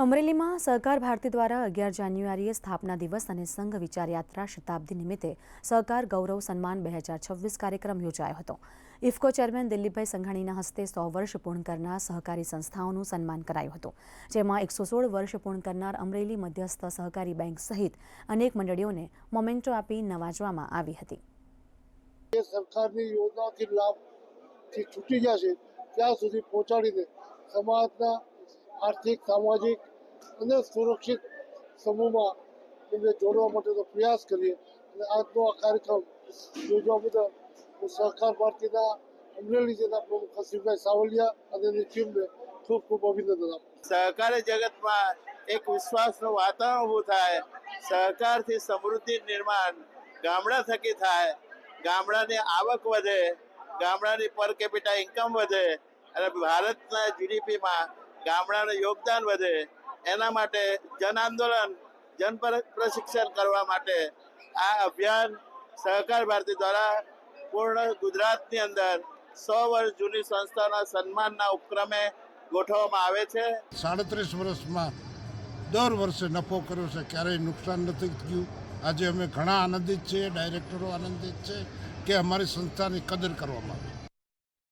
અમરેલીમાં સહકાર ભારતી દ્વારા 11 જાન્યુઆરીએ સ્થાપના દિવસ અને સંઘ વિચારયાત્રા શતાબ્દી નિમિત્તે સહકાર ગૌરવ સન્માન 2026 કાર્યક્રમ યોજાયો હતો। ઇફકો ચેરમેન દિલીપભાઈ સંઘાણીના હસ્તે 100 વર્ષ પૂર્ણ કરનાર સહકારી સંસ્થાઓનું સન્માન કરાયું હતું, જેમાં 116 વર્ષ પૂર્ણ કરનાર અમરેલી મધ્યસ્થ સહકારી બેંક સહિત અનેક મંડળીઓને મોમેન્ટો આપી નવાજવામાં આવી હતી। સરકારની યોજનાથી લાભથી છૂટી ગયા છે ત્યાં સુધી પહોંચાડીને સમાજના આર્થિક, સામાજિક અને સુરક્ષિત સમૂહમાં એમને જોડવા માટેનો પ્રયાસ કરીએ અને આજનો આ કાર્યક્રમ યોજવા બદલ હું સહકાર ભારતીના અમરેલી જિલ્લા પ્રમુખ હસીબભાઈ સાવલિયા અને એની ટીમને ખૂબ ખૂબ અભિનંદન આપું। સહકારી જગતમાં એક વિશ્વાસનું વાતાવરણ ઊભું થાય, સહકારથી સમૃદ્ધિ નિર્માણ ગામડા થકી થાય, ગામડાની આવક વધે, ગામડાની પર કેપિટા ઇન્કમ વધે અને ભારતના જીડીપીમાં ગામડાનું યોગદાન વધે। એના માટે જન આંદોલન, જન પ્રશિક્ષણ કરવા માટે આ અભિયાન સહકાર ભારતી દ્વારા પૂર્ણ ગુજરાતની અંદર 100 વર્ષ જૂની સંસ્થાના સન્માનના ઉપક્રમે ગોઠવવામાં આવે છે। 37 વર્ષમાં દર વર્ષે નફો કર્યો છે, ક્યારેય નુકસાન નથી થયું। આજે અમે ઘણા આનંદિત છીએ, ડાયરેક્ટરો આનંદિત છે કે અમારી સંસ્થાની કદર કરવામાં આવે।